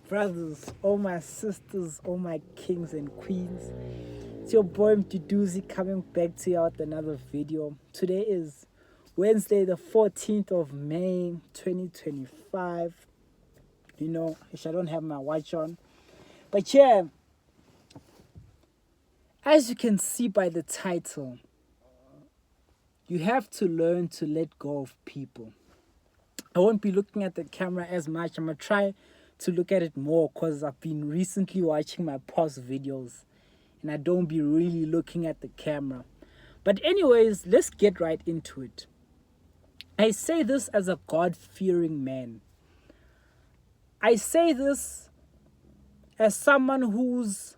brothers, all my sisters, all my kings and queens. It's your boy Mduduzi coming back to you with another video. Today is Wednesday, the 14th of May, 2025. I don't have my watch on. But yeah, as you can see by the title, you have to learn to let go of people. I won't be looking at the camera as much. I'm going to try to look at it more because I've been recently watching my past videos and I don't be really looking at the camera. But anyways, let's get right into it. I say this as a God-fearing man. I say this as someone whose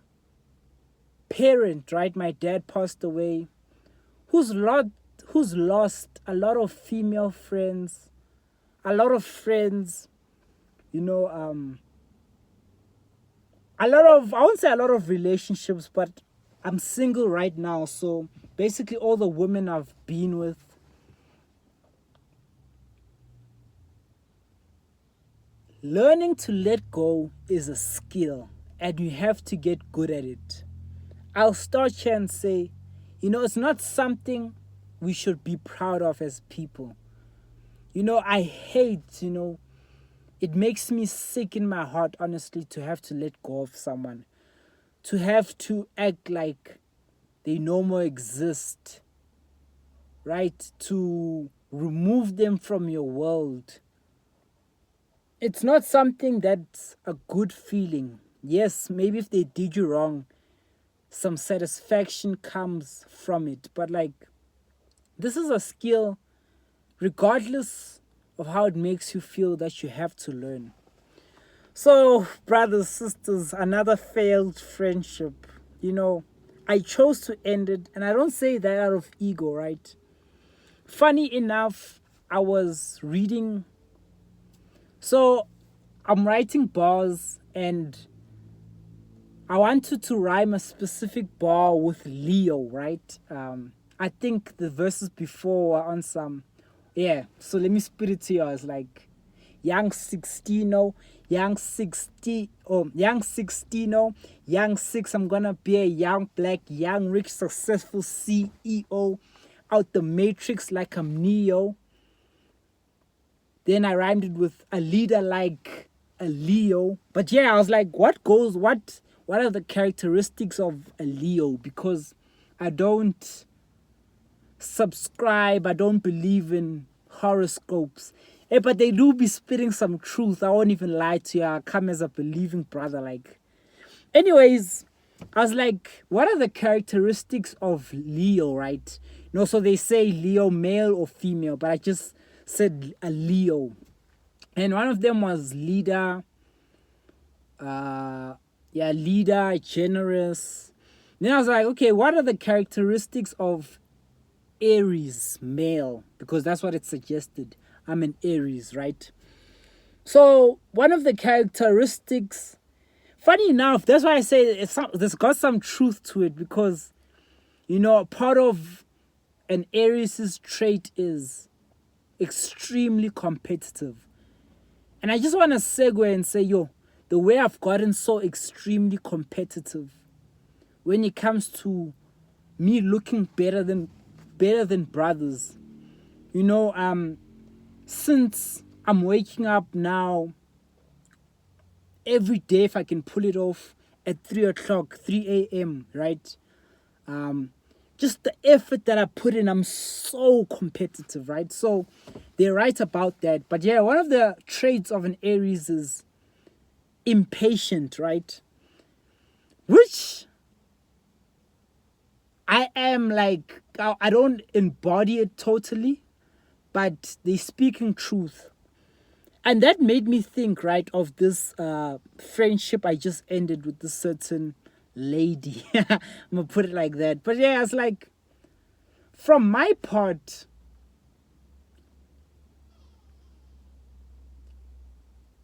parent, right, my dad passed away, who's lost a lot of female friends, a lot of friends, I won't say a lot of relationships, but I'm single right now. So basically all the women I've been with, learning to let go is a skill and you have to get good at it. I'll start here and say, it's not something we should be proud of as people. I hate, it makes me sick in my heart, honestly, to have to let go of someone. To have to act like they no more exist. Right? To remove them from your world. It's not something that's a good feeling. Yes, maybe if they did you wrong, some satisfaction comes from it. But this is a skill, regardless of how it makes you feel, that you have to learn. So, brothers, sisters, another failed friendship. I chose to end it, and I don't say that out of ego, right? Funny enough, I was reading. So, I'm writing bars, and I wanted to rhyme a specific bar with Leo, right? I think the verses before were on some. Yeah, so let me spit it to you. It's like young 16, young 60, young 16, young 6. I'm gonna be a young black, young rich, successful CEO out the matrix like I'm Neo. Then I rhymed it with a leader like a Leo. But yeah, I was like, what are the characteristics of a Leo? Because I don't subscribe, I don't believe in horoscopes. But they do be spitting some truth. I won't even lie to you. I come as a believing brother. Anyways, I was like, what are the characteristics of Leo, right? So they say Leo, male or female, but I just said a Leo. And one of them was leader, leader, generous. Then I was like, okay, what are the characteristics of Aries, male? Because that's what it suggested. I'm an Aries, right? So one of the characteristics, funny enough, that's why I say there's got some truth to it, because part of an Aries' trait is extremely competitive. And I just want to segue and say, the way I've gotten so extremely competitive when it comes to me looking better than brothers, since I'm waking up now every day, if I can pull it off, at 3 o'clock, 3 a.m., right? Just the effort that I put in, I'm so competitive, right? So they're right about that. But yeah, one of the traits of an Aries is impatient, right? Which I am I don't embody it totally, but they're speaking truth. And that made me think, right, of this friendship I just ended with this certain lady. I'm going to put it like that. But yeah, it's like, from my part,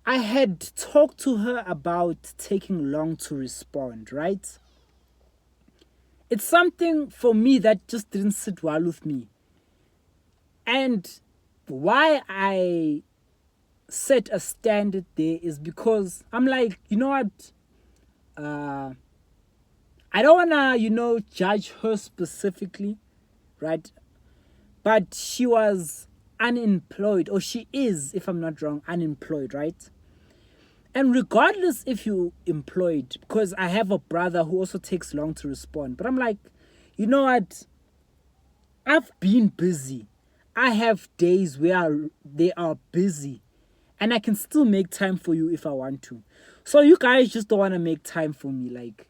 I had talked to her about taking long to respond, right? It's something for me that just didn't sit well with me. And why I set a standard there is because I'm like, you know what? I don't wanna, judge her specifically, right? But she was unemployed, or she is, if I'm not wrong, unemployed, right? And regardless if you employed, because I have a brother who also takes long to respond, but I'm like, you know what? I've been busy. I have days where they are busy, and I can still make time for you if I want to. So you guys just don't want to make time for me. Like,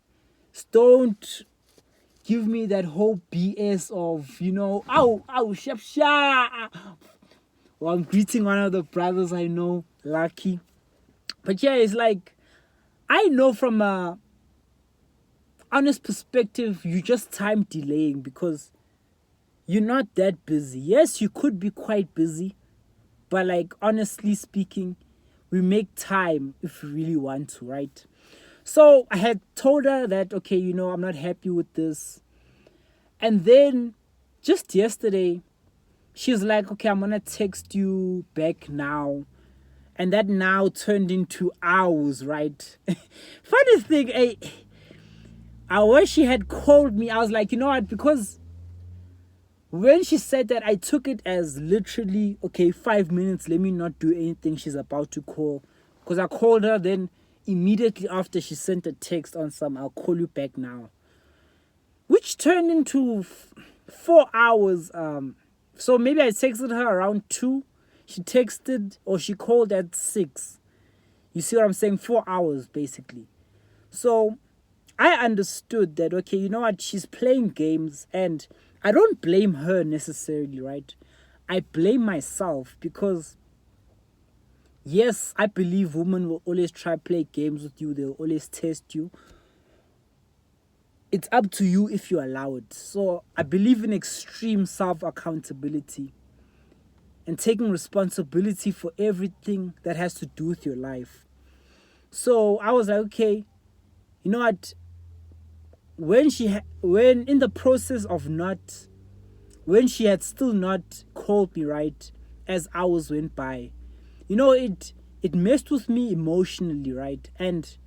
don't give me that whole BS of, shap sha. Well, I'm greeting one of the brothers I know, Lucky. But yeah, it's like, I know from a honest perspective, you just time delaying because you're not that busy. Yes, you could be quite busy, but like, honestly speaking, we make time if we really want to, right? So I had told her that, okay, I'm not happy with this. And then just yesterday, she was like, okay, I'm going to text you back now. And that now turned into hours, right? Funny thing, I wish she had called me. I was like, you know what? Because when she said that, I took it as literally, okay, 5 minutes. Let me not do anything. She's about to call. Because I called her, then immediately after she sent a text on some, I'll call you back now. Which turned into 4 hours. So maybe I texted her around 2. She texted or she called at 6. You see what I'm saying? 4 hours basically. So I understood that, okay, you know what? She's playing games, and I don't blame her necessarily, right? I blame myself because, yes, I believe women will always try to play games with you. They'll always test you. It's up to you if you allow it. So I believe in extreme self-accountability and taking responsibility for everything that has to do with your life. So I was like, okay, you know what? When in the process of when she had still not called me, right, as hours went by, it messed with me emotionally, right? And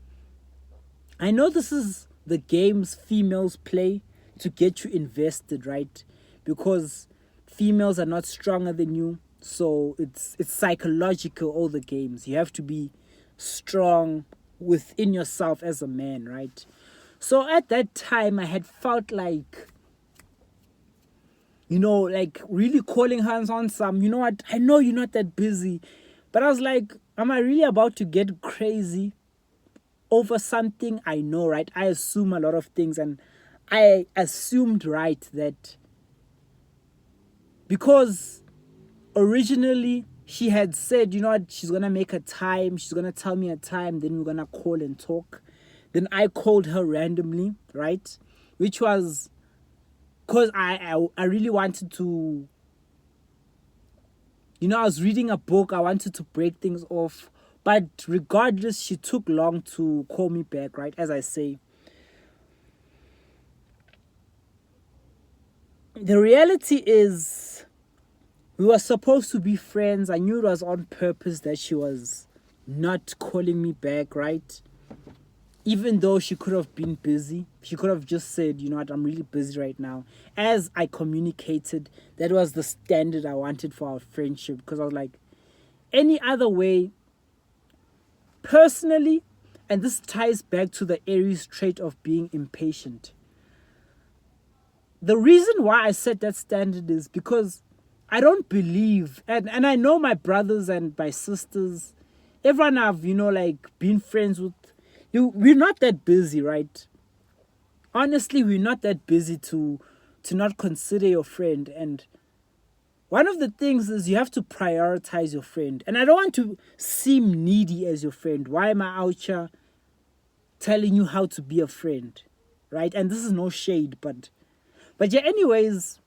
I know this is the games females play to get you invested, right? Because females are not stronger than you. So it's psychological, all the games. You have to be strong within yourself as a man, right? So at that time, I had felt like, like really calling her on some, you know what? I know you're not that busy. But I was like, am I really about to get crazy over something I know, right? I assume a lot of things, and I assumed, right, that because originally she had said, you know what, she's gonna make a time, she's gonna tell me a time, then we're gonna call and talk. Then I called her randomly, right? Which was because I really wanted to, I was reading a book, I wanted to break things off. But regardless, she took long to call me back, right? As I say, the reality is we were supposed to be friends. I knew it was on purpose that she was not calling me back, right? Even though she could have been busy, she could have just said, you know what, I'm really busy right now. As I communicated, that was the standard I wanted for our friendship. Because I was like, any other way, personally, and this ties back to the Aries trait of being impatient. The reason why I set that standard is because I don't believe, and I know my brothers and my sisters, everyone I've, been friends with, we're not that busy, right? Honestly, we're not that busy to not consider your friend. And one of the things is you have to prioritize your friend. And I don't want to seem needy as your friend. Why am I out here telling you how to be a friend, right? And this is no shade, but yeah, anyways,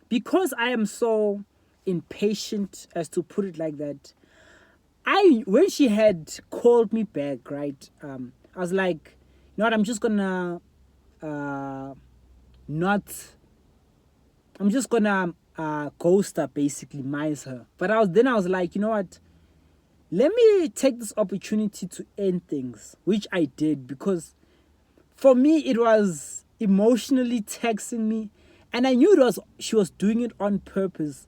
because I am so impatient, as to put it like that, when she had called me back, right, I was like, you know what, I'm just gonna ghost her, basically, minus her. But I was like, you know what, let me take this opportunity to end things, which I did, because for me it was emotionally taxing me, and I knew she was doing it on purpose.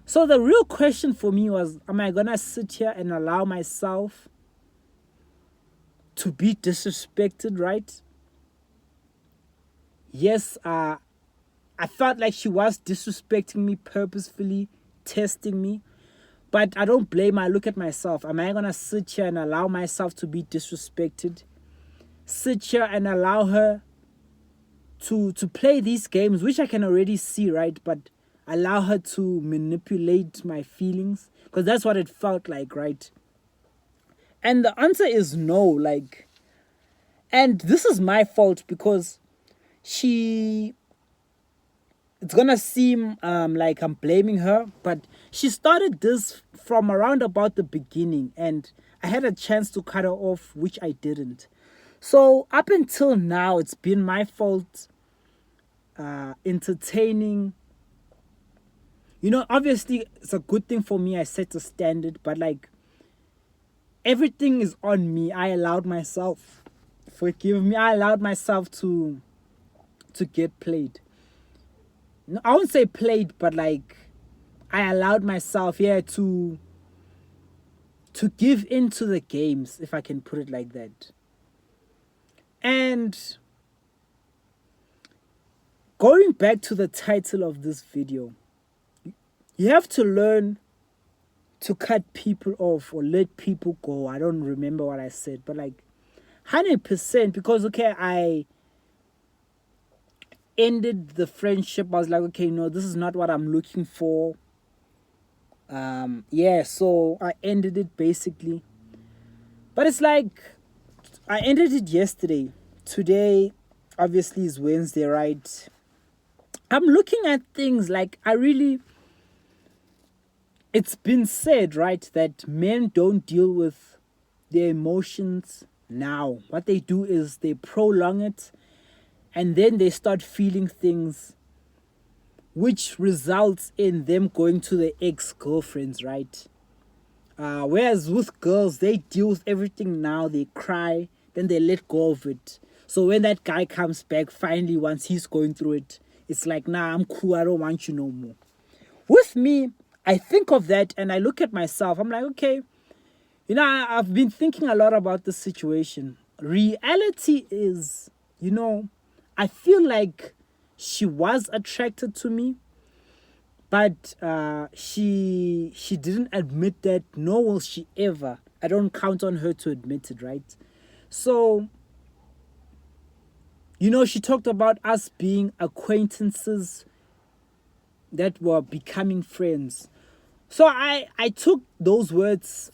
So the real question for me was, am I gonna sit here and allow myself to be disrespected, right? Yes, I felt like she was disrespecting me purposefully, testing me. But I don't blame her. I look at myself. Am I going to sit here and allow myself to be disrespected? Sit here and allow her to play these games, which I can already see, right? But allow her to manipulate my feelings? Because that's what it felt like, right? And the answer is no. Like, and this is my fault because it's gonna seem like I'm blaming her, but she started this from around about the beginning, and I had a chance to cut her off, which I didn't. So up until now, it's been my fault entertaining. You know, obviously it's a good thing for me. I set a standard, but like everything is on me. I allowed myself, forgive me, I allowed myself to get played. No, I won't say played, but like I allowed myself, to give into the games, if I can put it like that. And going back to the title of this video, you have to learn to cut people off or let people go. I don't remember what I said, but like 100%, because okay, I ended the friendship. I was like, okay, no, this is not what I'm looking for. So I ended it basically. But it's like I ended it yesterday. Today obviously is Wednesday, right? I'm looking at things like it's been said, right, that men don't deal with their emotions now. What they do is they prolong it, and then they start feeling things, which results in them going to their ex-girlfriends, right? Whereas with girls, they deal with everything now. They cry, then they let go of it. So when that guy comes back, finally, once he's going through it, it's like, nah, I'm cool. I don't want you no more. With me, I think of that and I look at myself. I'm like, okay, you know, I've been thinking a lot about this situation. Reality is, you know, I feel like she was attracted to me, but she didn't admit that, nor will she ever. I don't count on her to admit it, right? So, you know, she talked about us being acquaintances that were becoming friends. So I took those words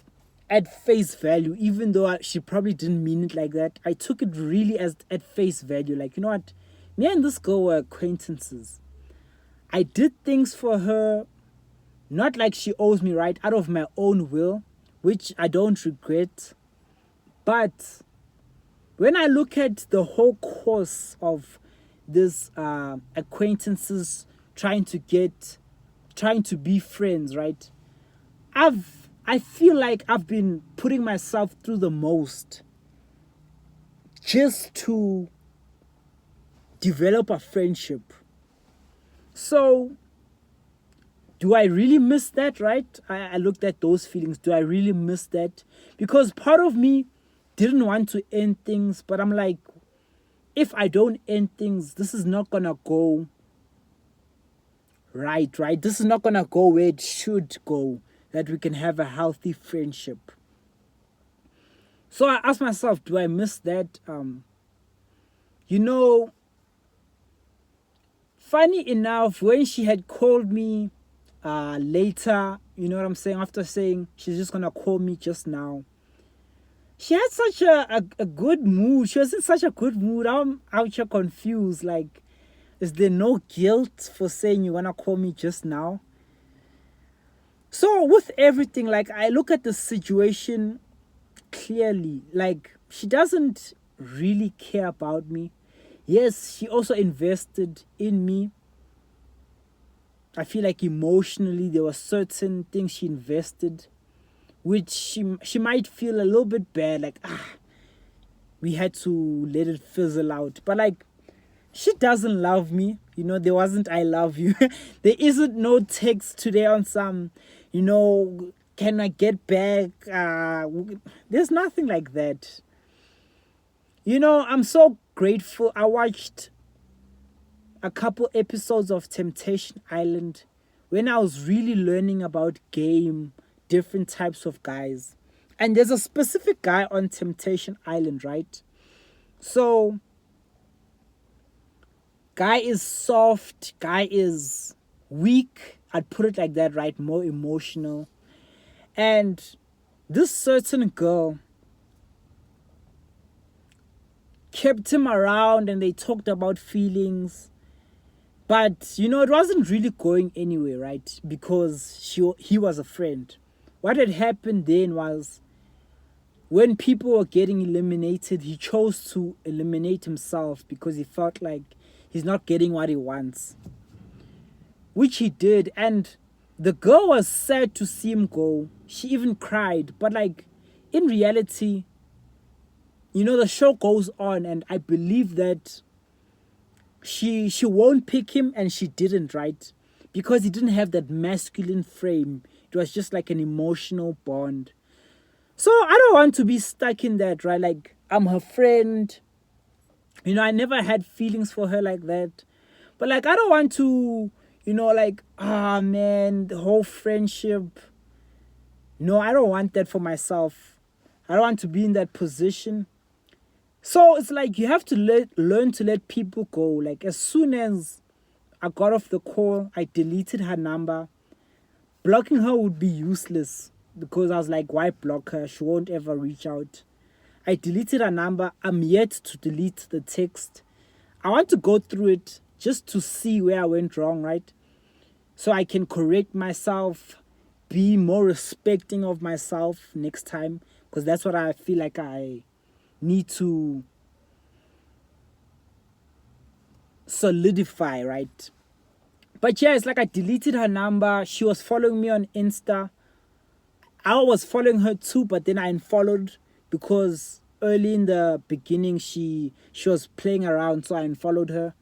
at face value, even though she probably didn't mean it like that. I took it really as at face value. Like, you know what? Me and this girl were acquaintances. I did things for her, not like she owes me, right, out of my own will, which I don't regret. But when I look at the whole course of this acquaintances trying to be friends, right? I feel like I've been putting myself through the most just to develop a friendship. So, do I really miss that, right? I looked at those feelings. Do I really miss that? Because part of me didn't want to end things, but I'm like, if I don't end things, this is not gonna go right? This is not gonna go where it should go, that we can have a healthy friendship. So I asked myself, do I miss that? You know, funny enough, when she had called me later, you know what I'm saying, after saying she's just gonna call me just now, she had such a good mood. She was in such a good mood. I'm out here confused. Like, is there no guilt for saying you wanna call me just now? So with everything, like, I look at the situation clearly. Like, she doesn't really care about me. Yes, she also invested in me. I feel like emotionally there were certain things she invested, which she might feel a little bit bad, like, we had to let it fizzle out. But like, she doesn't love me. There wasn't "I love you." There isn't no text today on some, can I get back? There's nothing like that. I'm so grateful. I watched a couple episodes of Temptation Island when I was really learning about game, different types of guys. And there's a specific guy on Temptation Island, right? So, guy is soft, guy is weak. I'd put it like that, right? More emotional. And this certain girl kept him around and they talked about feelings. But, it wasn't really going anywhere, right? Because he was a friend. What had happened then was when people were getting eliminated, he chose to eliminate himself because he felt like he's not getting what he wants. Which he did. And the girl was sad to see him go. She even cried. But like, in reality, the show goes on, and I believe that she won't pick him, and she didn't, right? Because he didn't have that masculine frame. It was just like an emotional bond. So I don't want to be stuck in that, right? Like, I'm her friend. I never had feelings for her like that. But like, I don't want to, like, man, the whole friendship. No, I don't want that for myself. I don't want to be in that position. So it's like you have to learn to let people go. Like, as soon as I got off the call, I deleted her number. Blocking her would be useless because I was like, why block her? She won't ever reach out. I deleted her number. I'm yet to delete the text. I want to go through it just to see where I went wrong, right? So I can correct myself, be more respecting of myself next time, because that's what I feel like I need to solidify, right? But yeah, it's like I deleted her number. She was following me on Insta. I was following her too, but then I unfollowed because early in the beginning she was playing around, so I unfollowed her.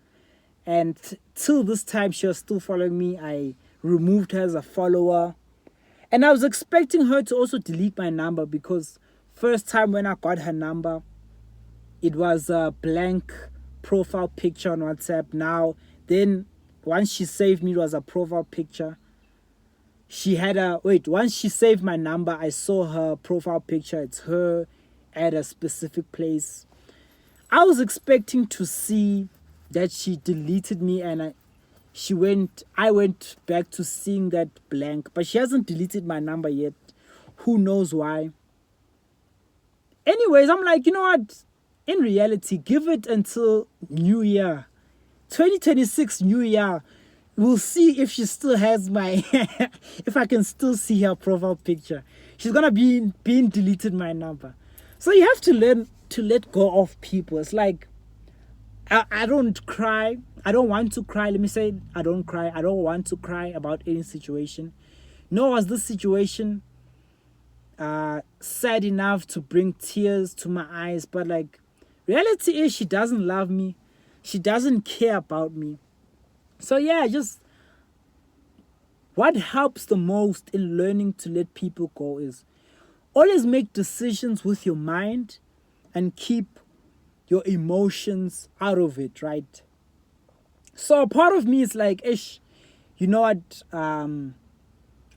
And till this time she was still following me. I removed her as a follower. And I was expecting her to also delete my number because first time when I got her number, it was a blank profile picture on WhatsApp. Now, then once she saved me, it was a profile picture. Once she saved my number, I saw her profile picture. It's her at a specific place. I was expecting to see that she deleted me and I went back to seeing that blank, but she hasn't deleted my number yet. Who knows why? Anyways, I'm like, you know what? In reality, give it until New Year. 2026 New Year. We'll see if she still has my... if I can still see her profile picture. She's going to be being deleted my number. So you have to learn to let go of people. It's like, I don't cry. I don't want to cry. Let me say, I don't cry. I don't want to cry about any situation. Nor was this situation sad enough to bring tears to my eyes. But like, reality is she doesn't love me. She doesn't care about me. So yeah, just what helps the most in learning to let people go is always make decisions with your mind and keep your emotions out of it, right? So part of me is like, you know what?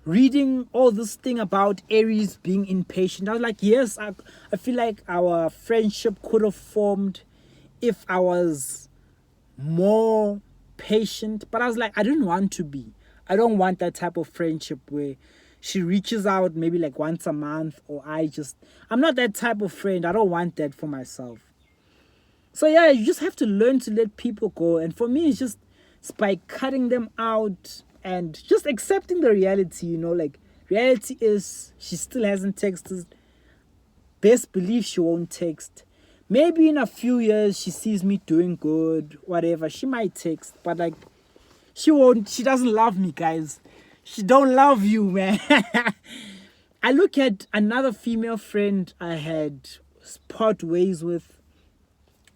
Reading all this thing about Aries being impatient, I was like, yes, I feel like our friendship could have formed if I was more patient. But I was like, I didn't want to be. I don't want that type of friendship where she reaches out maybe like once a month, or I'm not that type of friend. I don't want that for myself. So yeah, you just have to learn to let people go. And for me, it's by cutting them out and just accepting the reality, like reality is she still hasn't texted. Best believe she won't text. Maybe in a few years she sees me doing good, whatever, she might text, but like she doesn't love me, guys. She don't love you, man. I look at another female friend I had part ways with.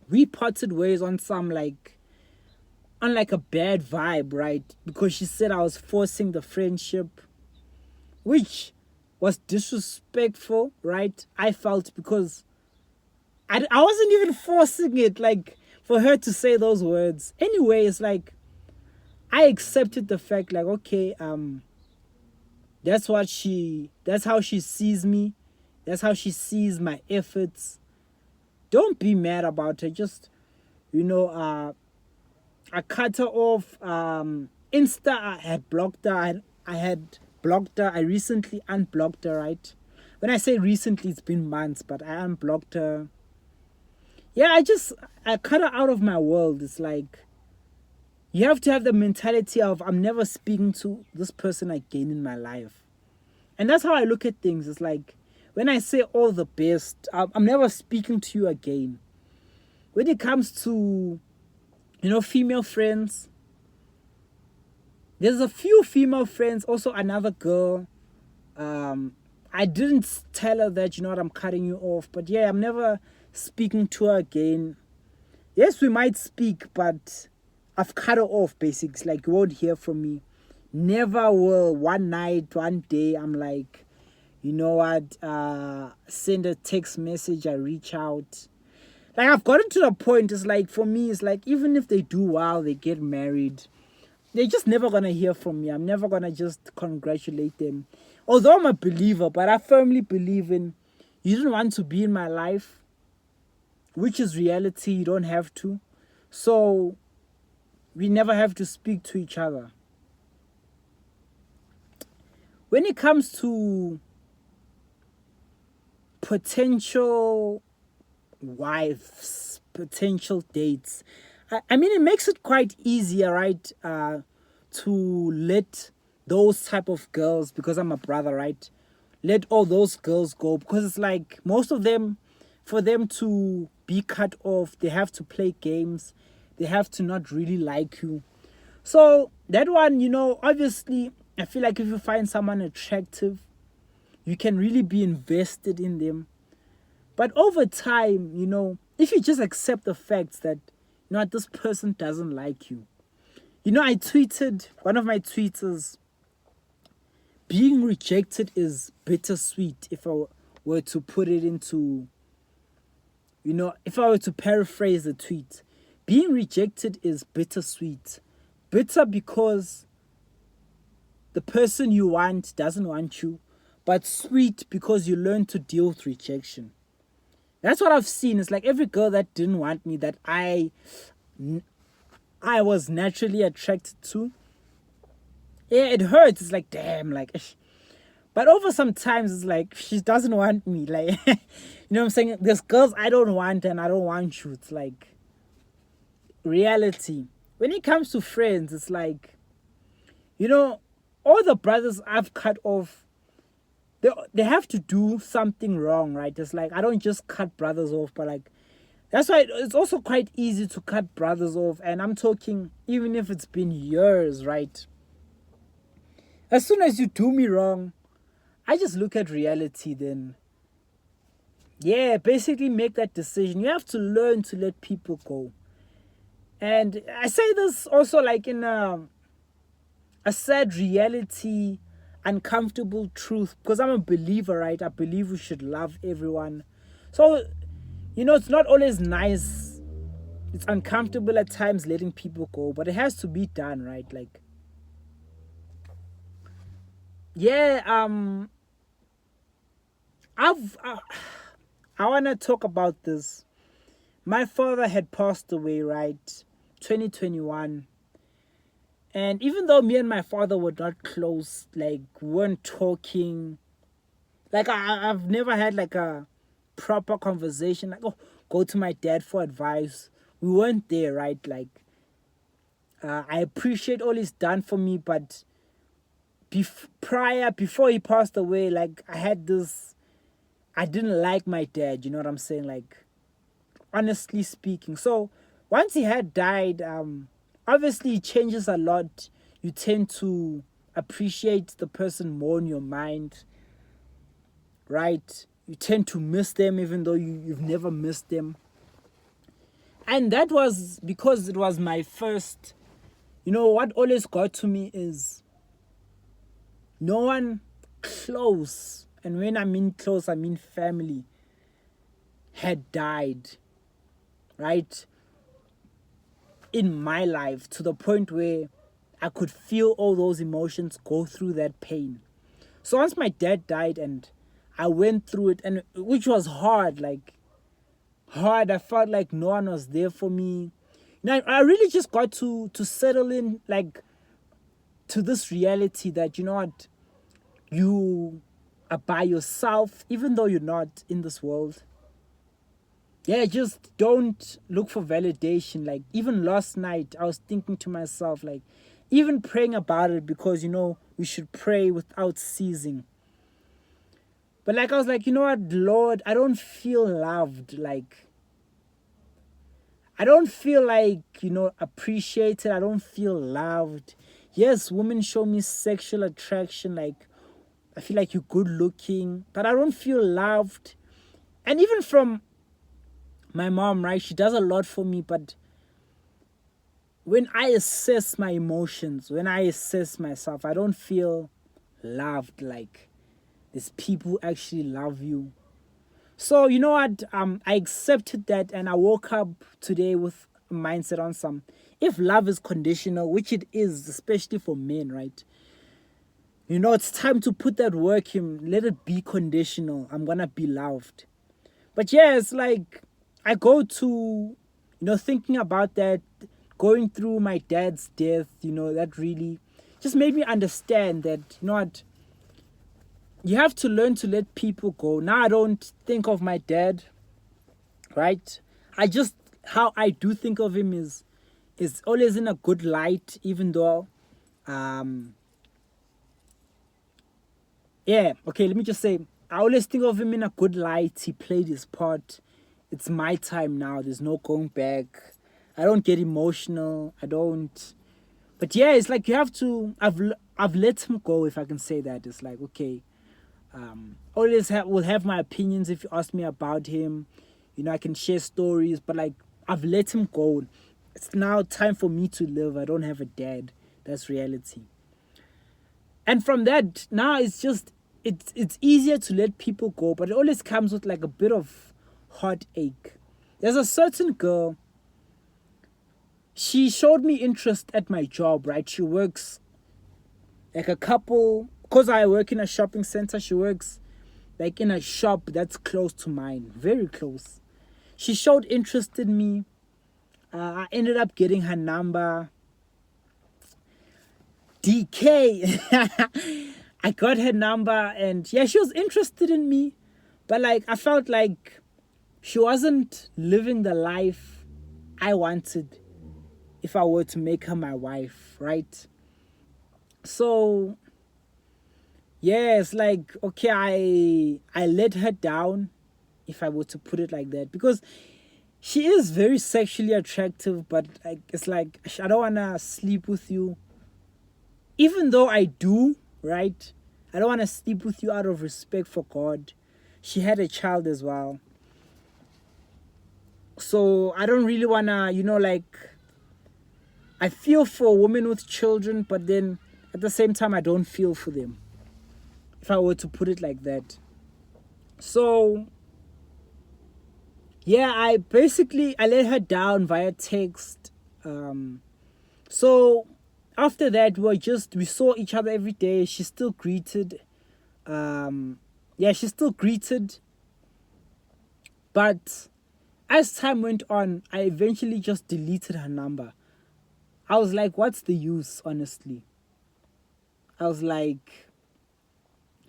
We parted ways on some like a bad vibe, right? Because she said I was forcing the friendship, which was disrespectful, right? I felt because I wasn't even forcing it, like for her to say those words. Anyway, it's like I accepted the fact, like, okay, that's how she sees me. That's how she sees my efforts. Don't be mad about her. Just, I cut her off. Insta, I had blocked her. I had blocked her. I recently unblocked her, right? When I say recently, it's been months, but I unblocked her. Yeah, I cut her out of my world. It's like, you have to have the mentality of, I'm never speaking to this person again in my life. And that's how I look at things. It's like, when I say all the best, I'm never speaking to you again. When it comes to, female friends, there's a few female friends, also another girl. I didn't tell her that, I'm cutting you off. But yeah, I'm never speaking to her again. Yes, we might speak, but I've cut her off, basically. It's like, you won't hear from me. Never will. One night, one day, I'm like, you know what? Send a text message, I reach out. Like, I've gotten to the point, it's like, for me, it's like, even if they do well, they get married, they're just never going to hear from me. I'm never going to just congratulate them. Although I'm a believer, but I firmly believe in, you don't want to be in my life, which is reality. You don't have to. So, we never have to speak to each other. When it comes to potential wives, potential dates, I mean, it makes it quite easier, right, to let those type of girls, because I'm a brother, right, let all those girls go, because it's like, most of them, for them to be cut off, they have to play games, they have to not really like you. So that one, obviously, I feel like if you find someone attractive, you can really be invested in them. But over time, if you just accept the facts that, this person doesn't like you. I tweeted, one of my tweets is, being rejected is bittersweet, if I were to put it into, if I were to paraphrase the tweet. Being rejected is bittersweet. Bitter because the person you want doesn't want you, but sweet because you learn to deal with rejection. That's what I've seen. It's like every girl that didn't want me, that I was naturally attracted to. Yeah, it hurts. It's like, damn, like, but over sometimes it's like, she doesn't want me. Like, you know what I'm saying? There's girls I don't want and I don't want you. It's like reality. When it comes to friends, it's like, all the brothers I've cut off, they have to do something wrong, right? It's like, I don't just cut brothers off, but like, that's why it's also quite easy to cut brothers off. And I'm talking, even if it's been years, right? As soon as you do me wrong, I just look at reality then. Yeah, basically make that decision. You have to learn to let people go. And I say this also like in a sad reality, uncomfortable truth, because I'm a believer, right? I believe we should love everyone. So, it's not always nice. It's uncomfortable at times letting people go, but it has to be done, right? Like, yeah, I want to talk about this. My father had passed away, right? 2021. And even though me and my father were not close, like, we weren't talking, like, I've never had, like, a proper conversation, like, oh, go to my dad for advice. We weren't there, right? Like, I appreciate all he's done for me, but before he passed away, like, I didn't like my dad, you know what I'm saying? Like, honestly speaking. So, once he had died, obviously, it changes a lot. You tend to appreciate the person more in your mind. right? You tend to miss them even though you've never missed them. And that was because it was my first, what always got to me is no one close, and when I mean close, I mean family, had died, right? In my life, to the point where I could feel all those emotions go through that pain. So once my dad died and I went through it, and which was hard, I felt like no one was there for me. Now I really just got to settle in, to this reality that, you are by yourself, even though you're not in this world. Yeah, just don't look for validation. Like, even last night, I was thinking to myself, even praying about it, because, we should pray without ceasing. But, I was like, Lord, I don't feel loved. I don't feel appreciated. I don't feel loved. Yes, women show me sexual attraction. I feel like you're good looking, but I don't feel loved. And even from my mom, right? She does a lot for me, but when I assess my emotions, when I assess myself, I don't feel loved. These people actually love you. So you know what? I accepted that, and I woke up today with a mindset on some. If love is conditional, which it is, especially for men, right? It's time to put that work in. Let it be conditional. I'm gonna be loved. But yeah, it's I go to, thinking about that, going through my dad's death, that really just made me understand that, what, you have to learn to let people go. Now I don't think of my dad, right? How I do think of him is always in a good light, even though, let me just say, I always think of him in a good light. He played his part. It's my time now. There's no going back. I don't get emotional. I don't. But yeah, it's you have to. I've let him go, if I can say that. It's okay. Always will have my opinions if you ask me about him. I can share stories, but I've let him go. It's now time for me to live. I don't have a dad. That's reality. And from that, now it's easier to let people go, but it always comes with a bit of heartache. There's a certain girl. She showed me interest at my job, right? She works a couple, because I work in a shopping center. She works in a shop that's close to mine, very close. She showed interest in me. I ended up getting her number. DK. I got her number, and yeah, she was interested in me, but I felt like she wasn't living the life I wanted if I were to make her my wife, right? So yeah, it's okay, I let her down, if I were to put it like that, because she is very sexually attractive, but it's I don't wanna sleep with you, even though I do, right? I don't want to sleep with you out of respect for God. She had a child as well. So I don't really want to, I feel for women with children, but then at the same time, I don't feel for them, if I were to put it like that. So yeah, I let her down via text. So after that, we saw each other every day. She still greeted. She still greeted. But as time went on, I eventually just deleted her number. I was like, what's the use, honestly? I was like,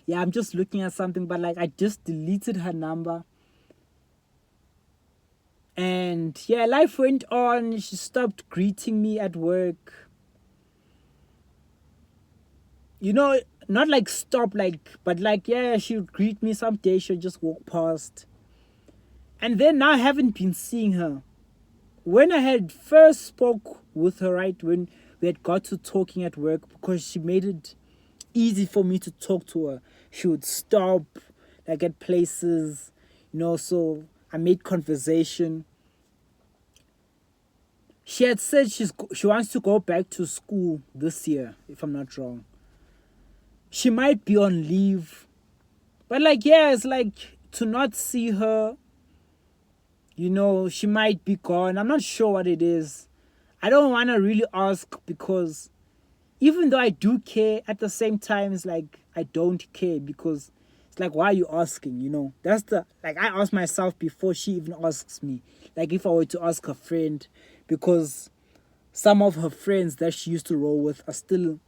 yeah, I'm just looking at something, but I just deleted her number. And yeah, life went on. She stopped greeting me at work. Not stop, but yeah, she would greet me someday. She'll just walk past. And then now I haven't been seeing her. When I had first spoke with her, right, when we had got to talking at work, because she made it easy for me to talk to her, she would stop. like at places, so I made conversation. She had said she wants to go back to school this year, if I'm not wrong. She might be on leave. But it's like to not see her, she might be gone. I'm not sure what it is. I don't want to really ask because even though I do care, at the same time, it's like I don't care because it's like, why are you asking, That's I ask myself before she even asks me. Like if I were to ask a friend, because some of her friends that she used to roll with are still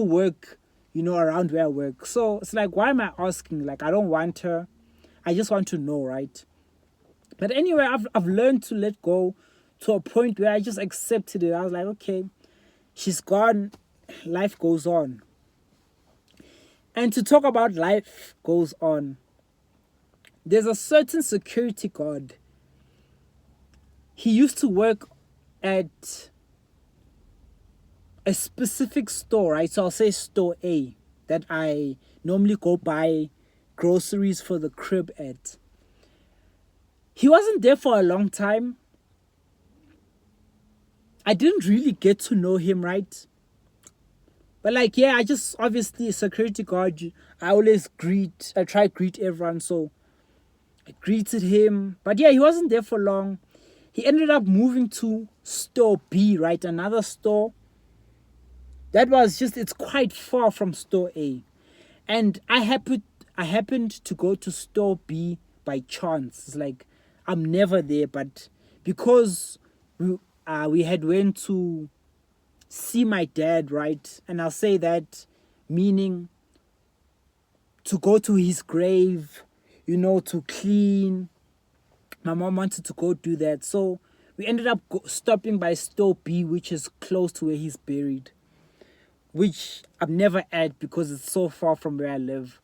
work, around where I work. So it's like, why am I asking? Like, I don't want her. I just want to know, right? But anyway, I've learned to let go to a point where I just accepted it. I was like, okay, she's gone. Life goes on. And to talk about life goes on, there's a certain security guard. He used to work at a specific store, right? So I'll say store A, that I normally go buy groceries for the crib at. He wasn't there for a long time. I didn't really get to know him, right? But I just, obviously, security guard, I try to greet everyone, so I greeted him. But he wasn't there for long. He ended up moving to store B, right? Another store. That was it's quite far from store A. And I happened to go to store B by chance. It's like, I'm never there, but because we had went to see my dad, right? And I'll say that meaning to go to his grave, to clean. My mom wanted to go do that. So we ended up stopping by store B, which is close to where he's buried, which I'm never at because it's so far from where I live.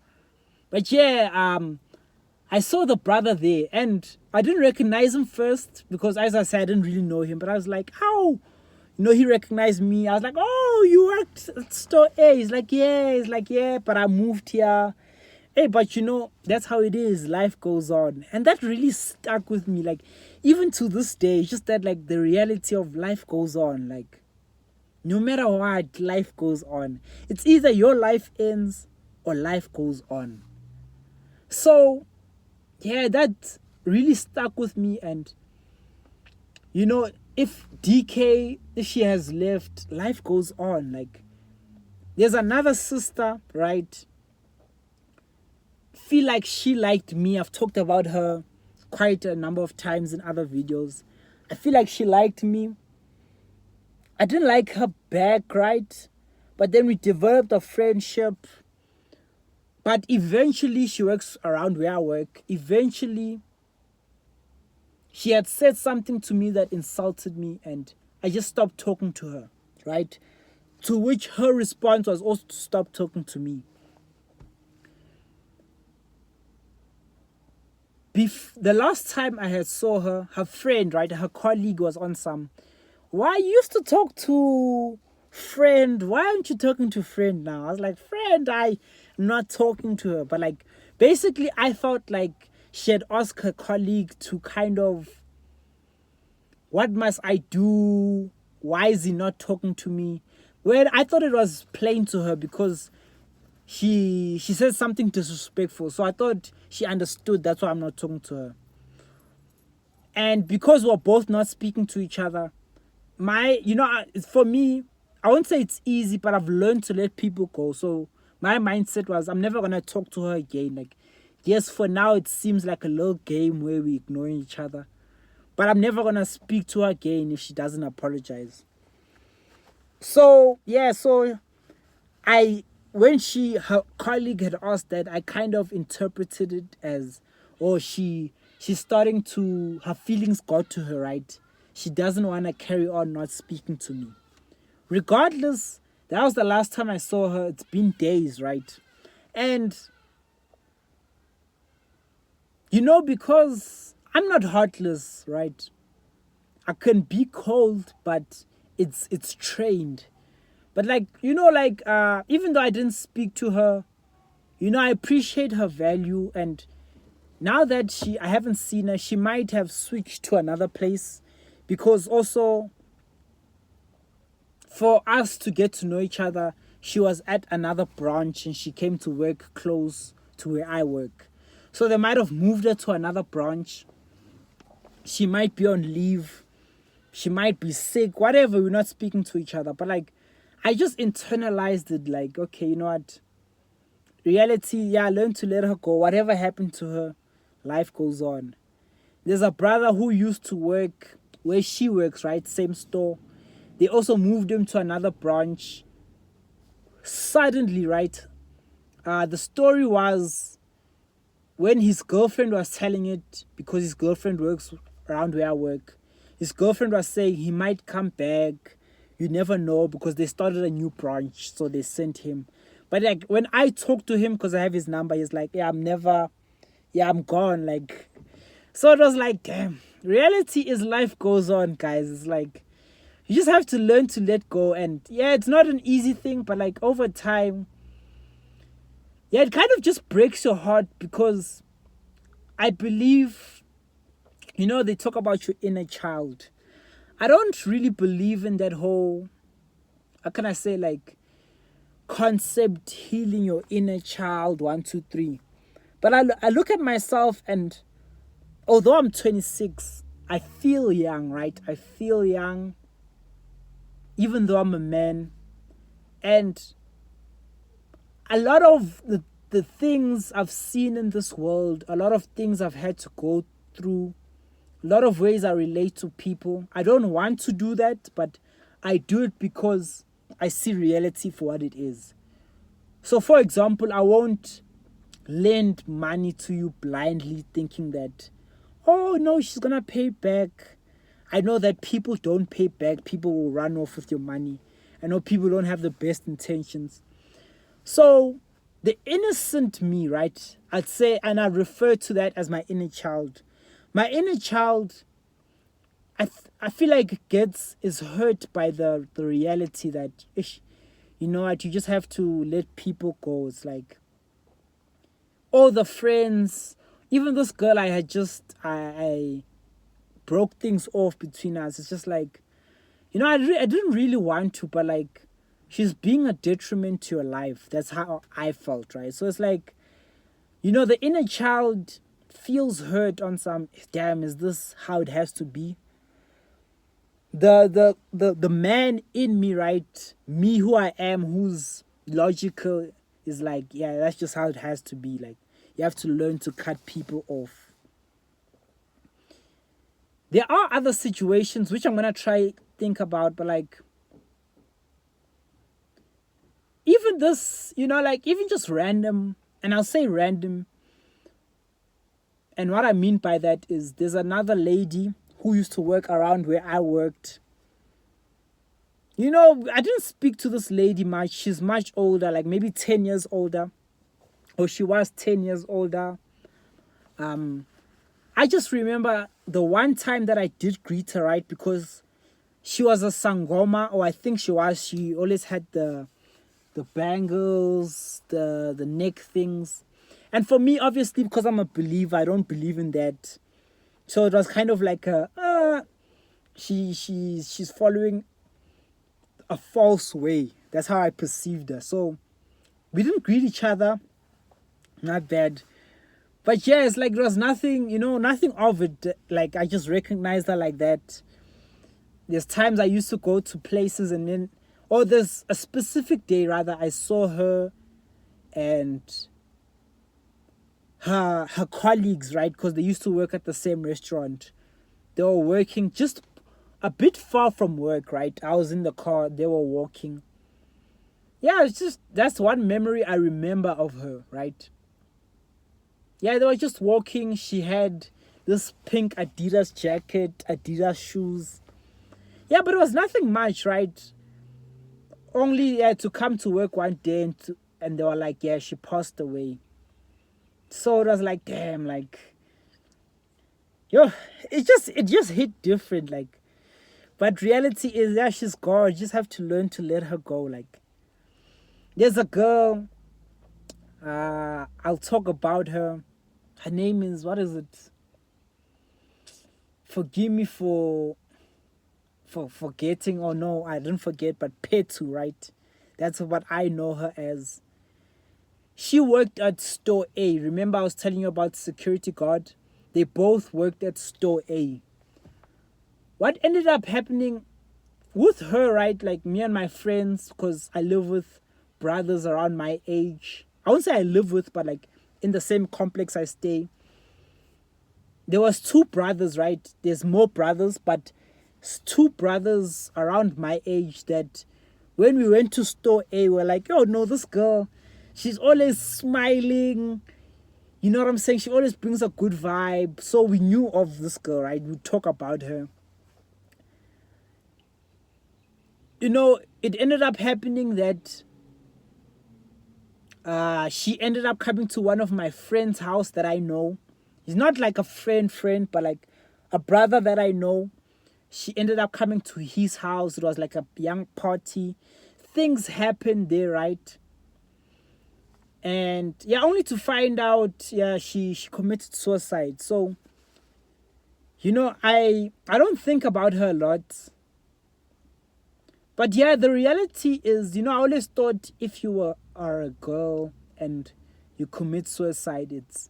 But I saw the brother there and I didn't recognize him first because, as I said, I didn't really know him. But I was like, how? He recognized me. I was like, oh, you worked at store A. He's like, yeah. He's like, yeah, but I moved here. Hey, but that's how it is. Life goes on. And that really stuck with me. Like, even to this day, it's just that, the reality of life goes on. No matter what, life goes on. It's either your life ends or life goes on. So, that really stuck with me. And, if she has left, life goes on. There's another sister, right? Feel like she liked me. I've talked about her quite a number of times in other videos. I feel like she liked me. I didn't like her back, right? But then we developed a friendship. But eventually, she works around where I work. Eventually, she had said something to me that insulted me, and I just stopped talking to her, right? To which her response was also to stop talking to me. The last time I had saw her friend, right, her colleague was on some, why you used to talk to friend? Why aren't you talking to friend now? I was like, friend, I'm not talking to her. But basically, I felt like she had asked her colleague to kind of, what must I do? Why is he not talking to me? Well, I thought it was plain to her because she said something disrespectful. So I thought she understood that's why I'm not talking to her. And because we're both not speaking to each other, for me, I won't say it's easy, but I've learned to let people go. So my mindset was, I'm never going to talk to her again. Yes, for now, it seems like a little game where we're ignoring each other. But I'm never going to speak to her again if she doesn't apologize. So, when her colleague had asked that, I kind of interpreted it as, she's starting to, her feelings got to her, right? She doesn't want to carry on not speaking to me. Regardless, that was the last time I saw her. It's been days, right? And, because I'm not heartless, right? I can be cold, but it's trained. But even though I didn't speak to her I appreciate her value, and now that I haven't seen her, she might have switched to another place, because also for us to get to know each other, she was at another branch and she came to work close to where I work. So they might have moved her to another branch. She might be on leave. She might be sick, whatever. We're not speaking to each other. But like, I just internalized it like, okay, you know what? Reality, yeah, learn to let her go. Whatever happened to her, life goes on. There's a brother who used to work where she works, right? Same store. They also moved him to another branch. Suddenly, right? The story was when his girlfriend was telling it, because his girlfriend works around where I work. His girlfriend was saying he might come back. You never know, because they started a new branch, so they sent him. But like when I talk to him, because I have his number, he's like, yeah, I'm gone. Like, so it was like, damn. Reality is life goes on, guys. It's like, you just have to learn to let go. And yeah, it's not an easy thing, but like over time, yeah, it kind of just breaks your heart, because I believe, they talk about your inner child. I don't really believe in that whole, how can I say, like, concept healing your inner child, 1, 2, 3. But I look at myself, and although I'm 26, I feel young, right? I feel young, even though I'm a man. And a lot of the things I've seen in this world, a lot of things I've had to go through, a lot of ways I relate to people. I don't want to do that, but I do it because I see reality for what it is. So, for example, I won't lend money to you blindly thinking that, oh no, she's gonna pay back. I know that people don't pay back. People will run off with your money. I know people don't have the best intentions. So the innocent me, right? I'd say, and I refer to that as my inner child. My inner child, I feel like is hurt by the reality that, you know what, you just have to let people go. It's like all the friends, even this girl I had just, I broke things off between us. It's just like, I didn't really want to, but like, she's being a detriment to your life. That's how I felt, right? So it's like, the inner child feels hurt on some, damn, is this how it has to be? The man in me, right? Me who I am, who's logical, is like, yeah, that's just how it has to be. Like, you have to learn to cut people off. There are other situations which I'm gonna try think about, but like, even this, like, even just random, and I'll say random, and what I mean by that is there's another lady who used to work around where I worked. I didn't speak to this lady much. She's much older, like maybe 10 years older, or she was 10 years older. I just remember the one time that I did greet her, right? Because she was a Sangoma, or I think she always had the bangles, the neck things. And for me, obviously, because I'm a believer, I don't believe in that. So it was kind of like she's following a false way. That's how I perceived her. So we didn't greet each other. Not bad. But yeah, it's like there was nothing, nothing of it. Like, I just recognized her like that. There's times I used to go to places, and then, or there's a specific day rather, I saw her and her colleagues, right? Because they used to work at the same restaurant. They were working just a bit far from work, right? I was in the car, they were walking. Yeah, it's just, that's one memory I remember of her, right? Yeah, they were just walking. She had this pink Adidas jacket, Adidas shoes. Yeah, but it was nothing much, right? Only to come to work one day, and they were like, yeah, she passed away. So it was like, damn, like, it just hit different, like. But reality is, yeah, she's gone. You just have to learn to let her go. Like, there's a girl, I'll talk about her. Her name is, what is it? Forgive me for forgetting. Oh no, I didn't forget, but Petu, right? That's what I know her as. She worked at Store A. Remember, I was telling you about security guard? They both worked at Store A. What ended up happening with her, right? Like me and my friends, because I live with brothers around my age. I won't say I live with, but like in the same complex I stay. There was two brothers, right? There's more brothers, but two brothers around my age that when we went to Store A, we're like, oh no, this girl, she's always smiling. You know what I'm saying? She always brings a good vibe. So we knew of this girl, right? We talk about her. You know, it ended up happening that she ended up coming to one of my friend's house that I know. He's not like a friend, but like a brother that I know. She ended up coming to his house. It was like a young party. Things happened there, right? And yeah, only to find out, yeah, she committed suicide. So, you know, I don't think about her a lot. But yeah, the reality is, you know, I always thought if you are a girl and you commit suicide, it's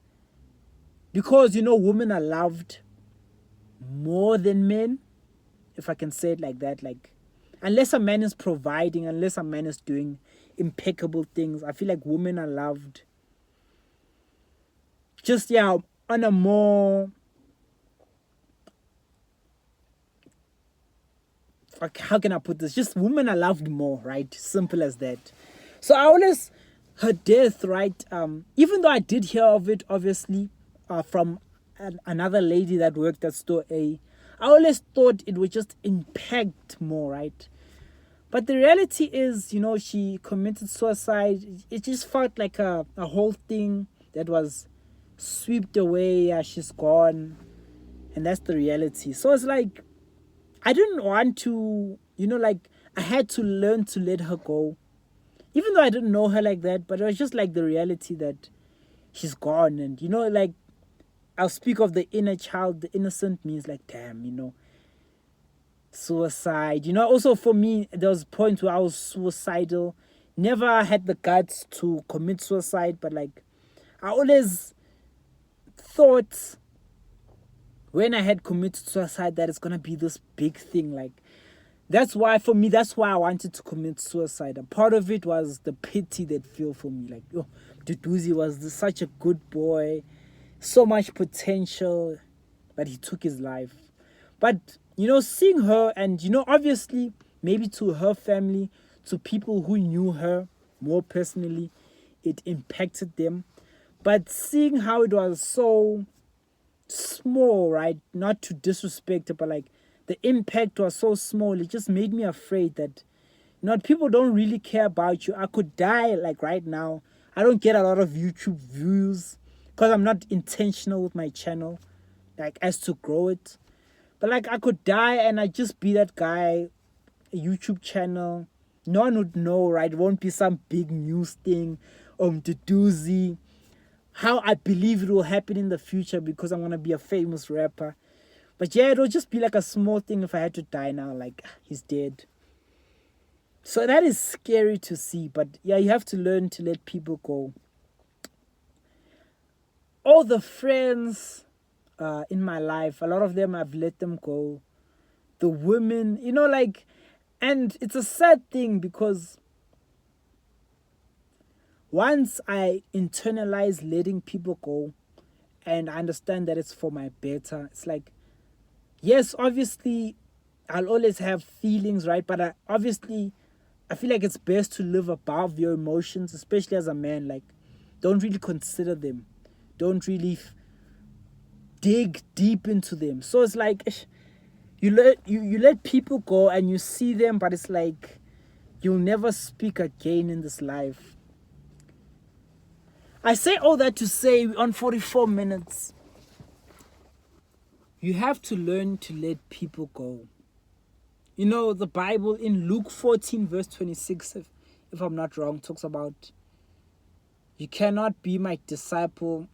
because, you know, women are loved more than men, if I can say it like that. Like, unless a man is providing, unless a man is doing impeccable things, I feel like women are loved just, yeah, on a more, how can I put this? Just women are loved more, right? Simple as that. So I always, her death, right? Even though I did hear of it, obviously, from another lady that worked at Store A, I always thought it would just impact more, right? But the reality is, you know, she committed suicide. It just felt like a whole thing that was swept away. Yeah, she's gone. And that's the reality. So it's like, I didn't want to, you know, like, I had to learn to let her go. Even though I didn't know her like that, but it was just like the reality that she's gone. And, you know, like, I'll speak of the inner child, the innocent me is like, damn, you know, suicide. You know, also for me, there was a point where I was suicidal. Never had the guts to commit suicide, but like, I always thought when I had committed suicide that it's gonna be this big thing. Like, that's why for me, that's why I wanted to commit suicide. A part of it was the pity that feel for me. Like, oh, Duduzi was such a good boy, so much potential, but he took his life. But, you know, seeing her and, you know, obviously, maybe to her family, to people who knew her more personally, it impacted them. But seeing how it was so small, right? Not to disrespect it, but like the impact was so small, it just made me afraid that, you know, people don't really care about you. I could die like right now. I don't get a lot of YouTube views because I'm not intentional with my channel, like as to grow it. But like I could die and I just be that guy, a YouTube channel. No one would know, right? It won't be some big news thing, the doozy. How I believe it will happen in the future because I'm gonna be a famous rapper. But yeah, it'll just be like a small thing if I had to die now, like he's dead. So that is scary to see, but yeah, you have to learn to let people go. All the friends in my life, a lot of them I've let them go. The women, you know, like, and it's a sad thing because once I internalize letting people go and I understand that it's for my better, it's like, yes, obviously, I'll always have feelings, right? But I feel like it's best to live above your emotions, especially as a man. Like, don't really consider them. Don't really dig deep into them. So it's like, you let people go and you see them, but it's like, you'll never speak again in this life. I say all that to say, on 44 minutes, you have to learn to let people go. You know, the Bible in Luke 14 verse 26, if I'm not wrong, talks about You cannot be my disciple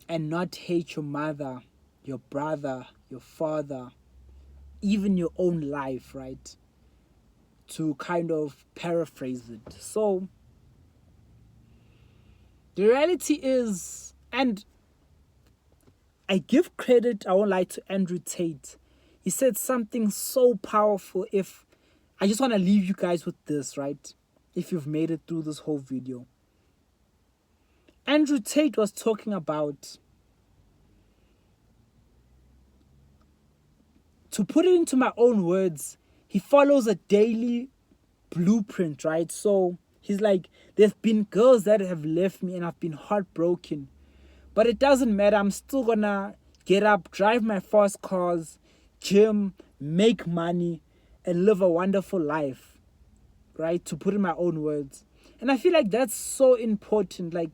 and not hate your mother, your brother, your father, even your own life, right? To kind of paraphrase it. So the reality is, and I give credit, I won't lie, to Andrew Tate. He said something so powerful. If I just want to leave you guys with this, right? If you've made it through this whole video. Andrew Tate was talking about, to put it into my own words, he follows a daily blueprint, right? So he's like, there's been girls that have left me and I've been heartbroken. But it doesn't matter. I'm still gonna get up, drive my fast cars, gym, make money, and live a wonderful life, right? To put in my own words. And I feel like that's so important. Like,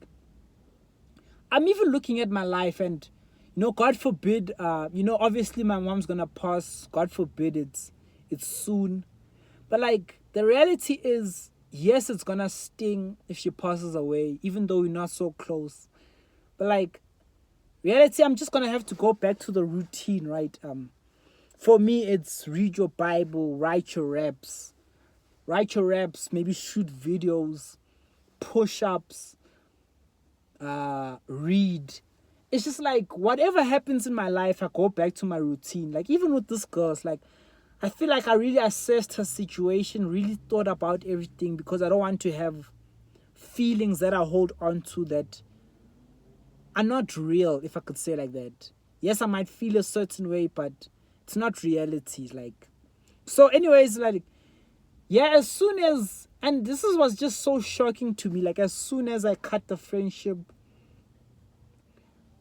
I'm even looking at my life and, God forbid, obviously my mom's gonna pass. God forbid it's soon. But like, the reality is, yes, it's gonna sting if she passes away, even though we're not so close. But like, reality, I'm just gonna have to go back to the routine, right? For me, it's read your Bible, write your reps, maybe shoot videos, push-ups, read. It's just like, whatever happens in my life, I go back to my routine. Like, even with this girl, it's like, I feel like I really assessed her situation, really thought about everything, because I don't want to have feelings that I hold on to that are not real, if I could say like that. Yes, I might feel a certain way, but it's not reality. Like, so anyways, like, yeah, as soon as, and this was just so shocking to me, like, as soon as I cut the friendship,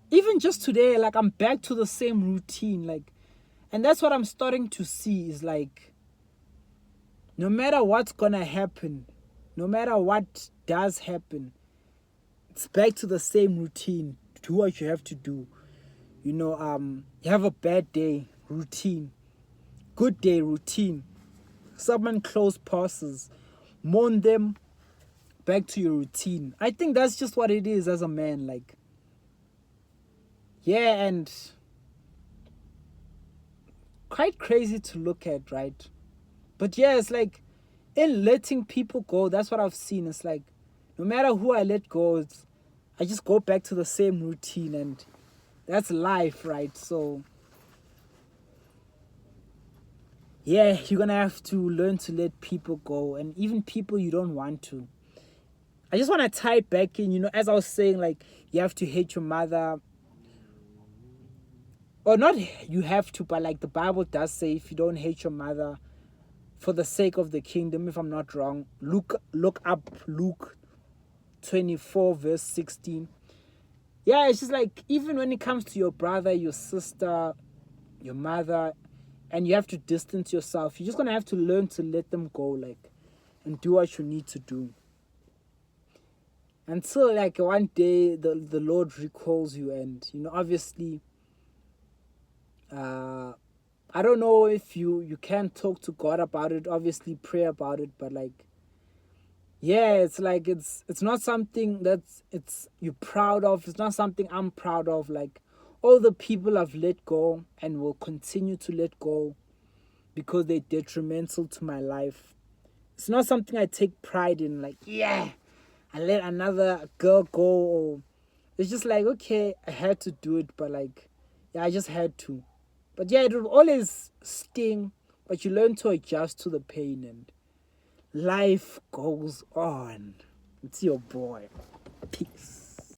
even just today, like, I'm back to the same routine, like, and that's what I'm starting to see is like, no matter what's gonna happen, no matter what does happen, it's back to the same routine. Do what you have to do. You have a bad day, routine. Good day, routine. Someone close passes, mourn them, back to your routine. I think that's just what it is as a man. Like, yeah, and quite crazy to look at, right? But yeah, it's like, in letting people go, that's what I've seen. It's like, no matter who I let go, I just go back to the same routine, and that's life, right? So yeah, you're gonna have to learn to let people go, and even people you don't want to. I just want to tie it back in, as I was saying, like, you have to hate your mother, or not you have to, but like the Bible does say, if you don't hate your mother for the sake of the kingdom, if I'm not wrong, look up Luke 24 verse 16. Yeah, it's just like, even when it comes to your brother, your sister, your mother, and you have to distance yourself, you're just gonna have to learn to let them go, like, and do what you need to do until like one day the Lord recalls you. And obviously, I don't know if you can talk to God about it, obviously pray about it, but like, yeah, it's like, it's not something that's you're proud of. It's not something I'm proud of. Like, all the people I've let go and will continue to let go because they're detrimental to my life, it's not something I take pride in. Like, yeah, I let another girl go, or it's just like, okay, I had to do it, but like, yeah, I just had to. But yeah, it will always sting, but you learn to adjust to the pain, and life goes on. It's your boy. Peace.